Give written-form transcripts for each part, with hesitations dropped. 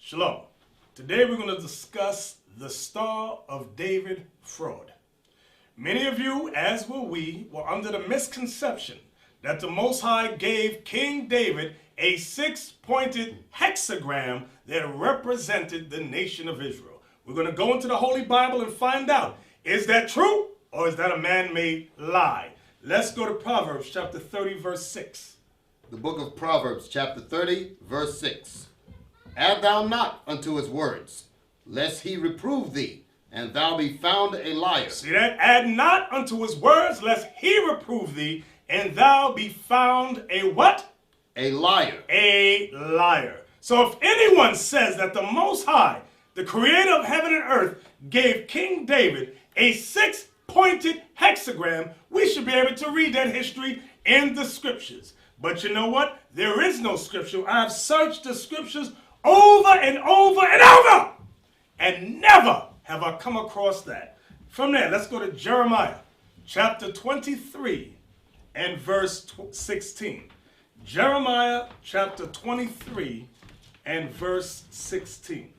Shalom. Today we're going to discuss the Star of David fraud. Many of you, as were we, were under the misconception that the Most High gave King David a six-pointed hexagram that represented the nation of Israel. We're going to go into the Holy Bible and find out, is that true or is that a man-made lie? Let's go to Proverbs chapter 30, verse 6. The book of Proverbs chapter 30, verse 6. Add thou not unto his words, lest he reprove thee, and thou be found a liar. See that? Add not unto his words, lest he reprove thee, and thou be found a what? A liar. A liar. So if anyone says that the Most High, the creator of heaven and earth, gave King David a six-pointed hexagram, we should be able to read that history in the scriptures. But you know what? There is no scripture. I have searched the scriptures over and over and over, and never have I come across that. From there, let's go to Jeremiah chapter 23 and verse 16. Jeremiah chapter 23 and verse 16.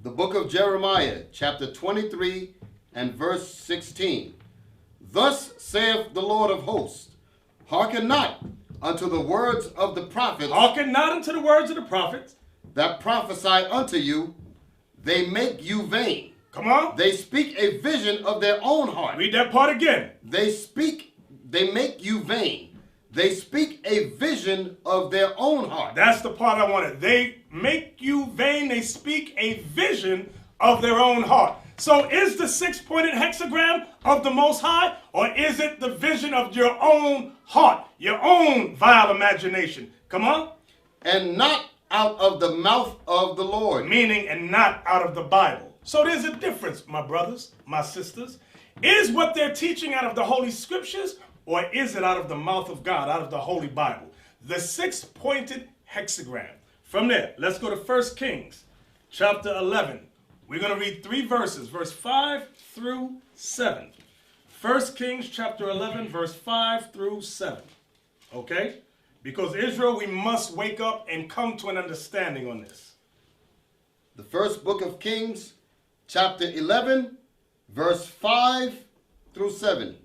The book of Jeremiah chapter 23 and verse 16. Thus saith the Lord of hosts, hearken not unto the words of the prophets. Hearken not unto the words of the prophets that prophesy unto you, they make you vain. Come on. They speak a vision of their own heart. Read that part again. They make you vain. They speak a vision of their own heart. That's the part I wanted. They make you vain. They speak a vision of their own heart. So is the six-pointed hexagram of the Most High, or is it the vision of your own heart, your own vile imagination? Come on. And not out of the mouth of the Lord. Meaning, and not out of the Bible. So there's a difference, my brothers, my sisters. Is what they're teaching out of the Holy Scriptures, or is it out of the mouth of God, out of the Holy Bible? The six-pointed hexagram. From there, let's go to 1 Kings chapter 11. We're going to read three verses, verse 5 through 7. 1 Kings chapter 11, verse 5 through 7. Okay? Because Israel, we must wake up and come to an understanding on this. The first book of Kings, chapter 11, verse 5 through 7.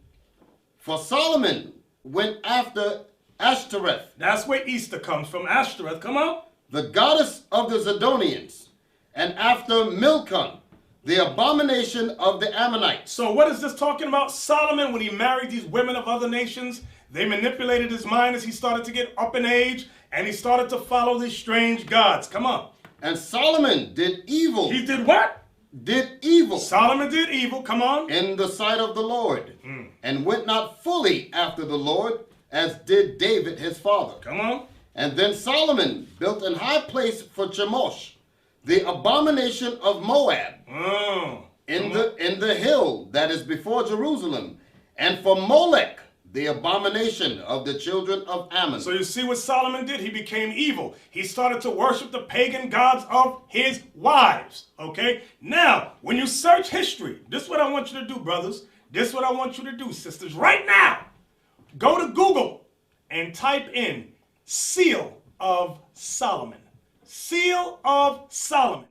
For Solomon went after Ashtoreth. That's where Easter comes from, Ashtoreth. Come on. The goddess of the Zidonians, and after Milcom, the abomination of the Ammonites. So what is this talking about? Solomon, when he married these women of other nations, they manipulated his mind as he started to get up in age, and he started to follow these strange gods. Come on. And Solomon did evil. He did what? Did evil. Solomon did evil. Come on. In the sight of the Lord, and went not fully after the Lord, as did David his father. Come on. And then Solomon built an high place for Chemosh, the abomination of Moab, in the hill that is before Jerusalem, and for Molech, the abomination of the children of Ammon. So you see what Solomon did? He became evil. He started to worship the pagan gods of his wives. Okay? Now, when you search history, this is what I want you to do, brothers. This is what I want you to do, sisters. Right now, go to Google and type in Seal of Solomon. Seal of Solomon.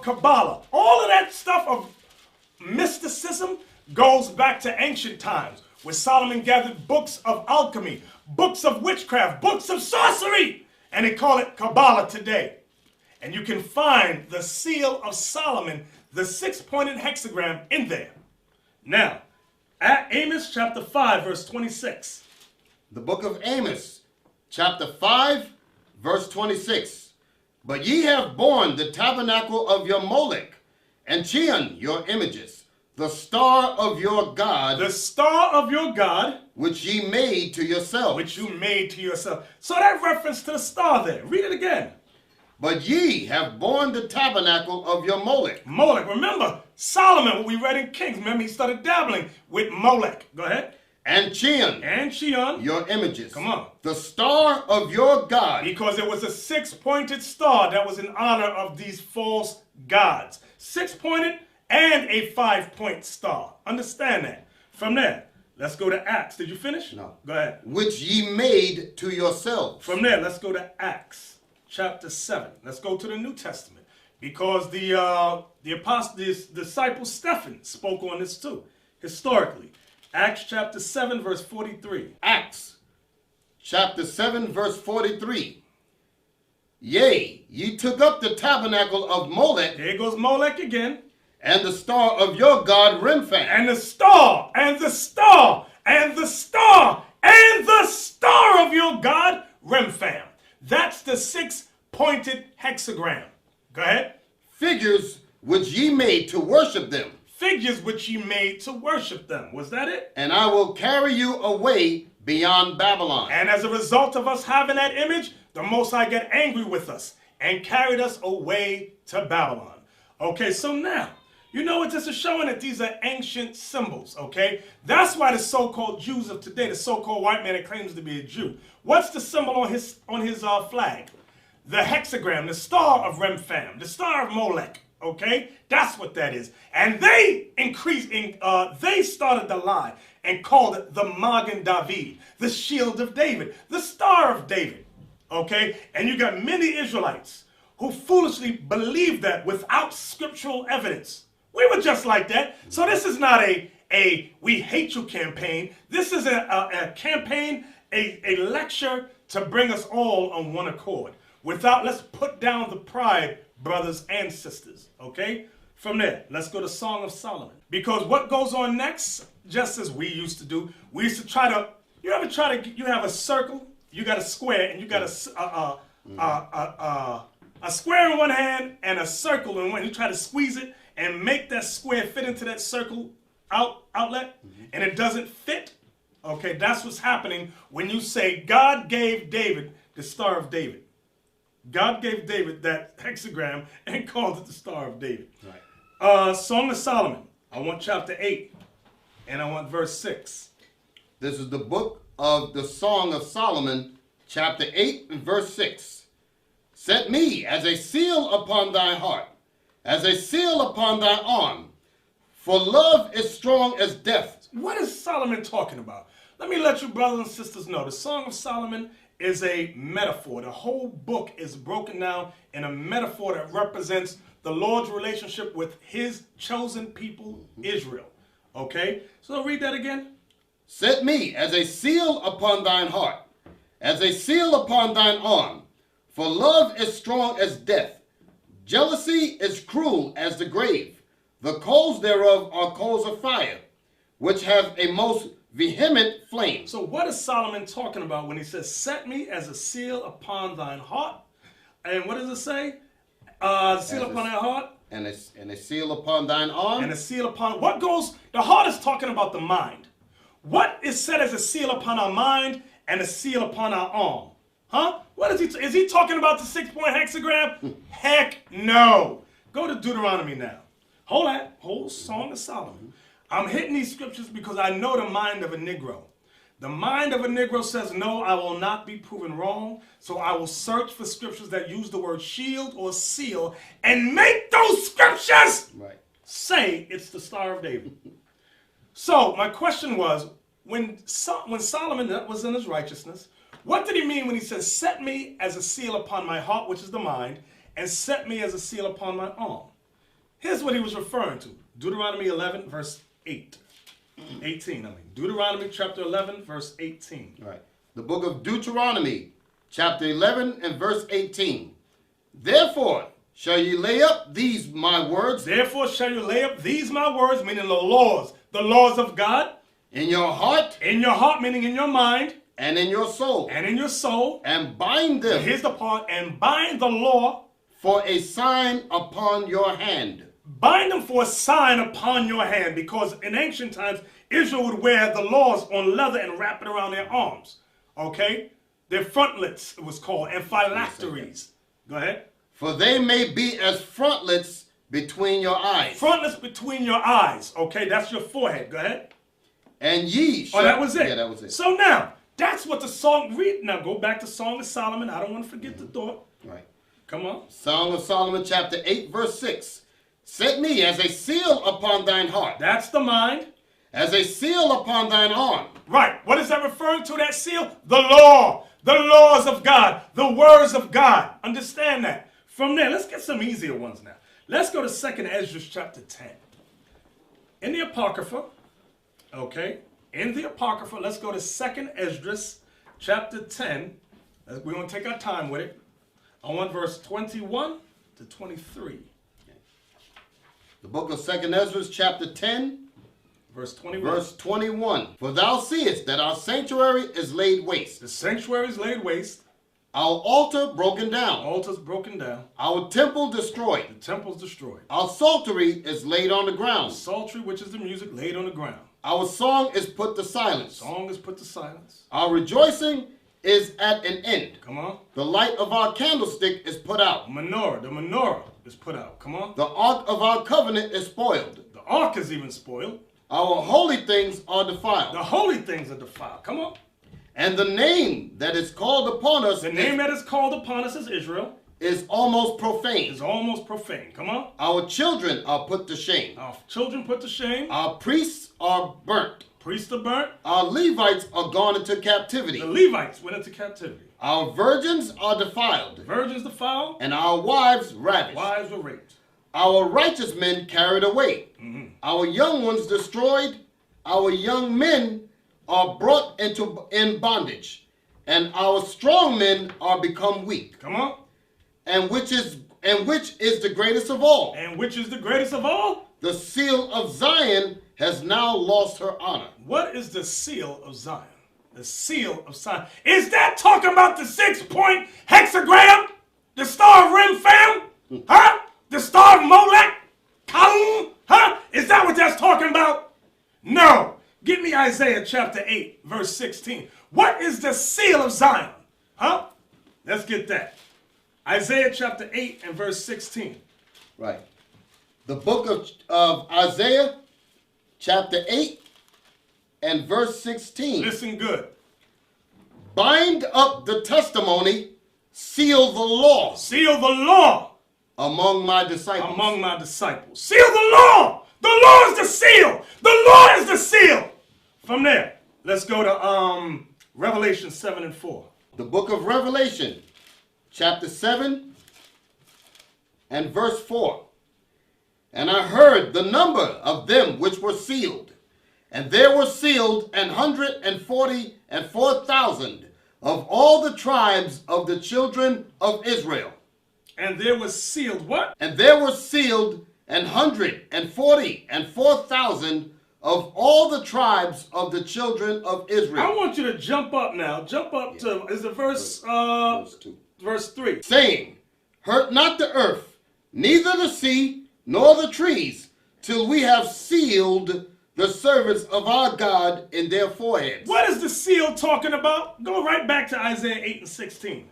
Kabbalah. All of that stuff of mysticism goes back to ancient times, where Solomon gathered books of alchemy, books of witchcraft, books of sorcery, and they call it Kabbalah today. And you can find the seal of Solomon, the 6-pointed hexagram, in there. Now, at Amos chapter 5, verse 26. The book of Amos, chapter 5, verse 26. But ye have borne the tabernacle of your Molech, and Chion your images, the star of your God. The star of your God. Which ye made to yourself. Which you made to yourself. So that reference to the star there. Read it again. But ye have borne the tabernacle of your Molech. Molech. Remember, Solomon, what we read in Kings, remember he started dabbling with Molech. Go ahead. And Chion. And Chion. Your images. Come on. The star of your God. Because it was a 6-pointed star that was in honor of these false gods. 6-pointed and a 5-point star. Understand that. From there, let's go to Acts. Did you finish? No. Go ahead. Which ye made to yourselves. From there, let's go to Acts chapter 7. Let's go to the New Testament. Because the disciple Stephen spoke on this too, historically. Acts chapter 7, verse 43. Acts chapter 7, verse 43. Yea, ye took up the tabernacle of Molech. There goes Molech again. And the star of your God Remphan. And the star, and the star, and the star, and the star of your God Remphan. That's the 6-pointed hexagram. Go ahead. Figures which ye made to worship them. Figures which ye made to worship them. Was that it? And I will carry you away beyond Babylon. And as a result of us having that image, the Most High got angry with us and carried us away to Babylon. Okay, so now, you know what this is showing? That these are ancient symbols, okay? That's why the so-called Jews of today, the so-called white man that claims to be a Jew, what's the symbol on his flag? The hexagram, the star of Remphan, the star of Molech. Okay, that's what that is. And they they started the lie and called it the Magen David, the shield of David, the star of David. Okay, and you got many Israelites who foolishly believed that without scriptural evidence. We were just like that. So this is not a we hate you campaign. This is a campaign, a lecture to bring us all on one accord. Let's put down the pride, brothers and sisters, okay? From there, let's go to Song of Solomon. Because what goes on next, just as we used to do, we used to try to, you have a circle, you got a square, and you got a square in one hand and a circle in one. You try to squeeze it and make that square fit into that circle outlet, and it doesn't fit. Okay, that's what's happening when you say God gave David the Star of David. God gave David that hexagram and called it the Star of David. Right. Song of Solomon. I want chapter 8 and I want verse 6. This is the book of the Song of Solomon, chapter 8 and verse 6. Set me as a seal upon thy heart, as a seal upon thy arm, for love is strong as death. What is Solomon talking about? Let me let you brothers and sisters know. The Song of Solomon is a metaphor. The whole book is broken down in a metaphor that represents the Lord's relationship with his chosen people, Israel. Okay? So read that again. Set me as a seal upon thine heart, as a seal upon thine arm, for love is strong as death. Jealousy is cruel as the grave. The coals thereof are coals of fire, which have a most vehement flame. So what is Solomon talking about when he says, set me as a seal upon thine heart? And what does it say? Seal upon thine heart. And a seal upon thine arm. And a seal upon, the heart is talking about the mind. What is said as a seal upon our mind and a seal upon our arm? Huh? What is he talking about the 6-point hexagram? Heck no. Go to Deuteronomy now. Whole Song of Solomon. I'm hitting these scriptures because I know the mind of a Negro. The mind of a Negro says, no, I will not be proven wrong. So I will search for scriptures that use the word shield or seal and make those scriptures say it's the Star of David. So my question was, when Solomon was in his righteousness, what did he mean when he says, set me as a seal upon my heart, which is the mind, and set me as a seal upon my arm? Here's what he was referring to. Deuteronomy 11, verse 8. 18, I mean. Deuteronomy chapter 11, verse 18. All right. The book of Deuteronomy, chapter 11 and verse 18. Therefore shall ye lay up these my words. Therefore shall you lay up these my words, meaning the laws of God. In your heart. In your heart, meaning in your mind. And in your soul. And in your soul. And bind them. And here's the part. And bind the law. For a sign upon your hand. Bind them for a sign upon your hand, because in ancient times, Israel would wear the laws on leather and wrap it around their arms. Okay? Their frontlets, it was called, and phylacteries. Go ahead. For they may be as frontlets between your eyes. Frontlets between your eyes. Okay, that's your forehead. Go ahead. And ye shall... Oh, that was it. Yeah, that was it. So now, that's what the song read. Now go back to Song of Solomon. I don't want to forget the thought. Right. Come on. Song of Solomon, chapter 8, verse 6. Set me as a seal upon thine heart. That's the mind. As a seal upon thine arm. Right. What is that referring to, that seal? The law. The laws of God. The words of God. Understand that. From there, let's get some easier ones now. Let's go to 2nd Ezra chapter 10. In the Apocrypha, okay, in the Apocrypha, let's go to 2nd Ezra chapter 10. We're going to take our time with it. I want verse 21 to 23. The book of 2nd Ezra, chapter 10, verse 21. Verse 21. For thou seest that our sanctuary is laid waste. The sanctuary is laid waste. Our altar broken down. Altar's broken down. Our temple destroyed. The temple's destroyed. Our psaltery is laid on the ground. The psaltery, which is the music, laid on the ground. Our song is put to silence. Song is put to silence. Our rejoicing is at an end. Come on. The light of our candlestick is put out. The menorah is put out. Come on. The ark of our covenant is spoiled. The ark is even spoiled. Our holy things are defiled. The holy things are defiled. Come on. And the name that is called upon us, the name that is called upon us is Israel, is almost profane. Is almost profane. Come on. Our children are put to shame. Our children put to shame. Our priests are burnt. Priests are burnt. Our Levites are gone into captivity. The Levites went into captivity. Our virgins are defiled. The virgins defiled. And our wives ravished. Wives were raped. Our righteous men carried away. Our young ones destroyed. Our young men are brought in bondage. And our strong men are become weak. Come on. And which is the greatest of all? And which is the greatest of all? The seal of Zion has now lost her honor. What is the seal of Zion? The seal of Zion. Is that talking about the 6-point hexagram? The Star of Rim fam? Huh? The Star of Molech? Kalum? Huh? Is that what that's talking about? No. Give me Isaiah chapter 8, verse 16. What is the seal of Zion? Huh? Let's get that. Isaiah chapter 8 and verse 16. Right. The book of Isaiah chapter 8 and verse 16. Listen good. Bind up the testimony, seal the law. Seal the law. Among my disciples. Among my disciples. Seal the law. The law is the seal. The law is the seal. From there, let's go to Revelation 7 and 4. The book of Revelation, chapter 7 and verse 4. And I heard the number of them which were sealed. And there were sealed 144,000 of all the tribes of the children of Israel. And there was sealed what? And there were sealed 144,000 of all the tribes of the children of Israel. I want you to jump up now. Jump up to, is it verse 2? Verse 3. Saying, hurt not the earth, neither the sea, nor the trees, till we have sealed the servants of our God in their foreheads. What is the seal talking about? Go right back to Isaiah 8 and 16.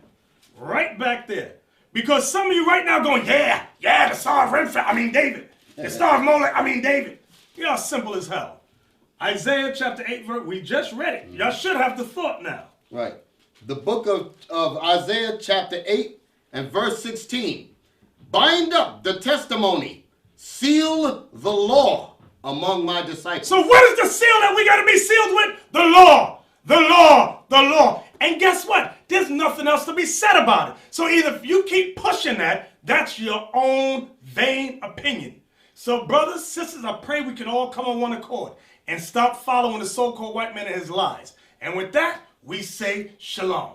Right back there. Because some of you right now going, yeah, the Star of Renfrew, David. The Star of Molech, David. You know, simple as hell. Isaiah chapter 8, verse, we just read it. Y'all should have the thought now. Right. The book of Isaiah chapter 8 and verse 16. Bind up the testimony, seal the law among my disciples. So what is the seal that we got to be sealed with? The law, the law, the law. And guess what? There's nothing else to be said about it. So either if you keep pushing that, that's your own vain opinion. So brothers, sisters, I pray we can all come on one accord and stop following the so-called white man and his lies. And with that, we say shalom.